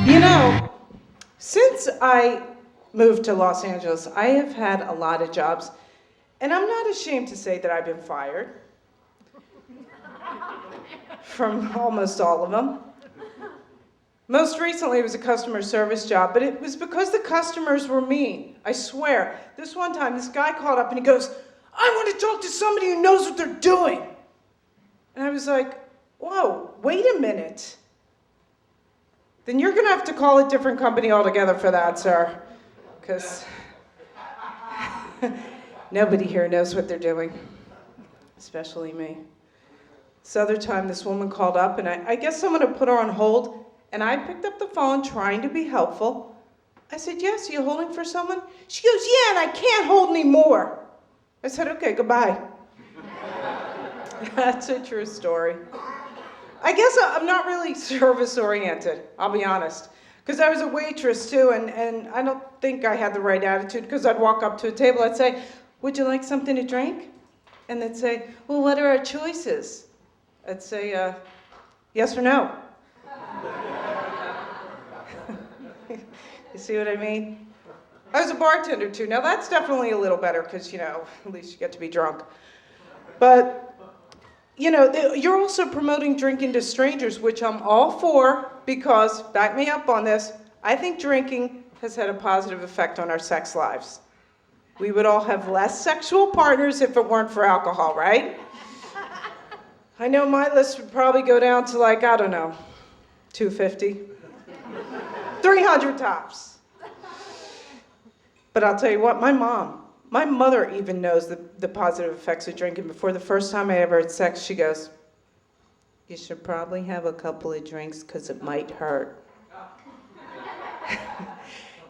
You know, since I moved to Los Angeles, I have had a lot of jobs, and I'm not ashamed to say that I've been fired from almost all of them. Most recently, it was a customer service job, but it was because the customers were mean. I swear. This one time, this guy called up and he goes, "I want to talk to somebody who knows what they're doing." And I was like, whoa, wait a minute. Then you're going to have to call a different company altogether for that, sir. Because nobody here knows what they're doing, especially me. This other time, this woman called up, and I guess someone had put her on hold, and I picked up the phone trying to be helpful. I said, "Yes, you holding for someone?" She goes, "Yeah, and I can't hold anymore." I said, "Okay, goodbye." That's a true story. I guess I'm not really service-oriented, I'll be honest. Because I was a waitress, too, and I don't think I had the right attitude, because I'd walk up to a table, I'd say, "Would you like something to drink?" And they'd say, "Well, what are our choices?" I'd say, "Yes or no." You see what I mean? I was a bartender, too. Now, that's definitely a little better, because, at least you get to be drunk. But you're also promoting drinking to strangers, which I'm all for, because, back me up on this, I think drinking has had a positive effect on our sex lives. We would all have less sexual partners if it weren't for alcohol, right? I know my list would probably go down to 250, 300 tops. But I'll tell you what, my mother even knows the positive effects of drinking. Before the first time I ever had sex, she goes, "You should probably have a couple of drinks because it might hurt."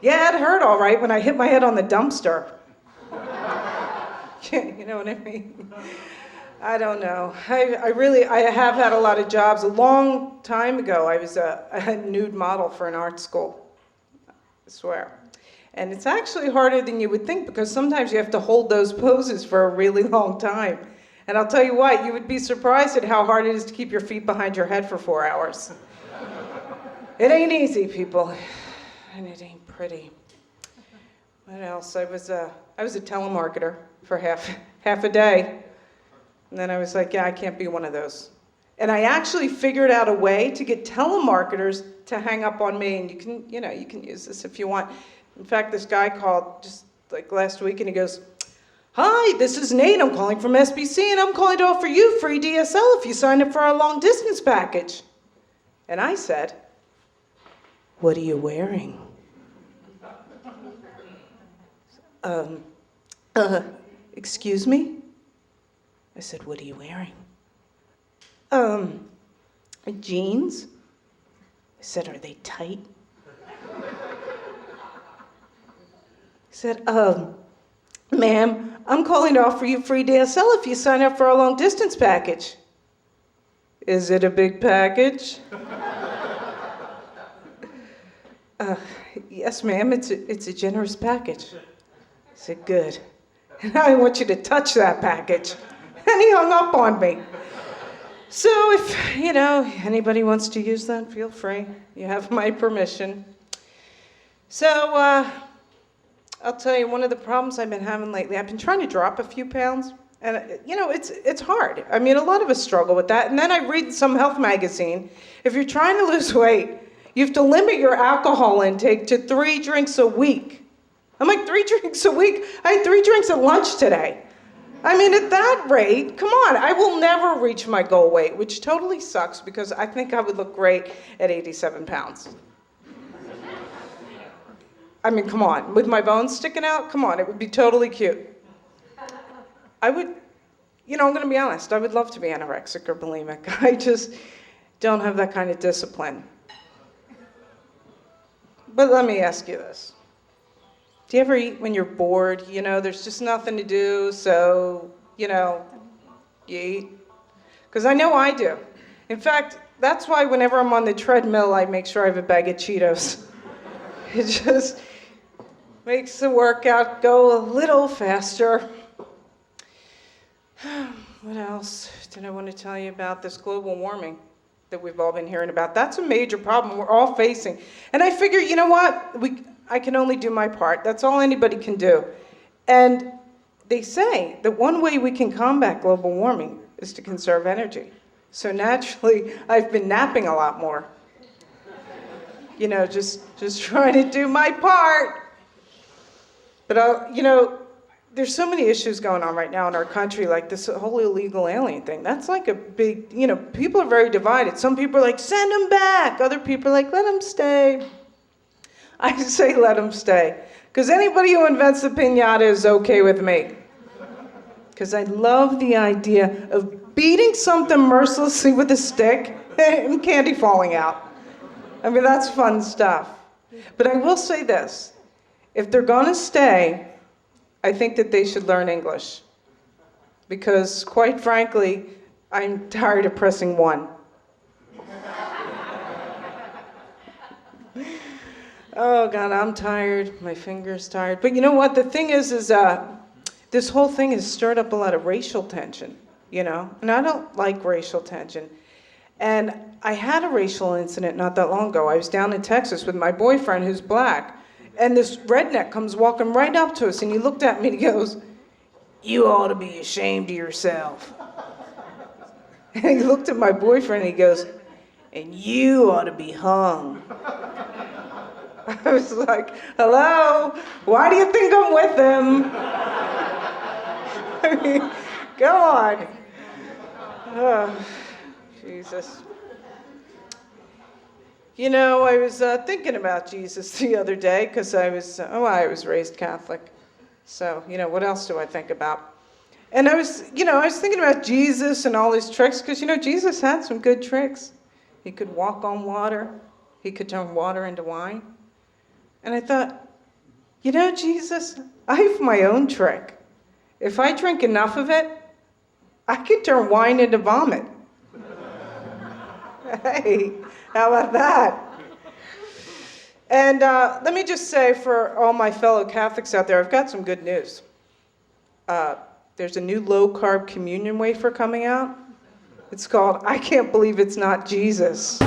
Yeah, it hurt all right when I hit my head on the dumpster. You know what I mean? I don't know. I have had a lot of jobs. A long time ago, I was a nude model for an art school. I swear. And it's actually harder than you would think, because sometimes you have to hold those poses for a really long time. And I'll tell you what, you would be surprised at how hard it is to keep your feet behind your head for 4 hours. It ain't easy, people. And it ain't pretty. What else? I was a telemarketer for half a day. And then I was like, yeah, I can't be one of those. And I actually figured out a way to get telemarketers to hang up on me. And you can use this if you want. In fact, this guy called just like last week, and he goes, "Hi, this is Nate. I'm calling from SBC, and I'm calling to offer you free DSL if you sign up for our long distance package." And I said, "What are you wearing?" Excuse me? I said, "What are you wearing?" Jeans. I said, "Are they tight?" He said, "Ma'am, I'm calling to offer you free DSL if you sign up for our long distance package." "Is it a big package?" "Yes, ma'am, it's a generous package." I said, "Good. And I want you to touch that package." And he hung up on me. So if, anybody wants to use that, feel free. You have my permission. So, I'll tell you, one of the problems I've been having lately, I've been trying to drop a few pounds, and it's hard. I mean, a lot of us struggle with that. And then I read some health magazine. If you're trying to lose weight, you have to limit your alcohol intake to 3 drinks a week. I'm like, 3 drinks a week? I had 3 drinks at lunch today. I mean, at that rate, come on, I will never reach my goal weight, which totally sucks, because I think I would look great at 87 pounds. I mean, come on, with my bones sticking out, come on, it would be totally cute. I would, I'm going to be honest, I would love to be anorexic or bulimic. I just don't have that kind of discipline. But let me ask you this. Do you ever eat when you're bored? There's just nothing to do, so, you eat? Because I know I do. In fact, that's why whenever I'm on the treadmill, I make sure I have a bag of Cheetos. It just makes the workout go a little faster. What else did I want to tell you about this global warming? that we've all been hearing about. That's a major problem we're all facing. And I figure, you know what? I can only do my part. That's all anybody can do. And they say that one way we can combat global warming is to conserve energy. So naturally, I've been napping a lot more. You know, just trying to do my part. But, you know, there's so many issues going on right now in our country, like this whole illegal alien thing. That's like a big, you know, people are very divided. Some people are like, send them back. Other people are like, let them stay. I say let them stay. Because anybody who invents the piñata is okay with me. Because I love the idea of beating something mercilessly with a stick and candy falling out. I mean, that's fun stuff. But I will say this. If they're going to stay, I think that they should learn English. Because, quite frankly, I'm tired of pressing 1. Oh, God, I'm tired. My finger's tired. But you know what? The thing is this whole thing has stirred up a lot of racial tension, you know? And I don't like racial tension. And I had a racial incident not that long ago. I was down in Texas with my boyfriend who's black. And this redneck comes walking right up to us, and he looked at me and he goes, "You ought to be ashamed of yourself." And he looked at my boyfriend and he goes, "And you ought to be hung." I was like, hello? Why do you think I'm with him? I mean, come on. Oh, Jesus. You know, I was thinking about Jesus the other day because I was raised Catholic. So, you know, what else do I think about? And I was thinking about Jesus and all his tricks because, you know, Jesus had some good tricks. He could walk on water. He could turn water into wine. And I thought, you know, Jesus, I have my own trick. If I drink enough of it, I could turn wine into vomit. Hey. How about that? And let me just say for all my fellow Catholics out there, I've got some good news. There's a new low-carb communion wafer coming out. It's called I Can't Believe It's Not Jesus.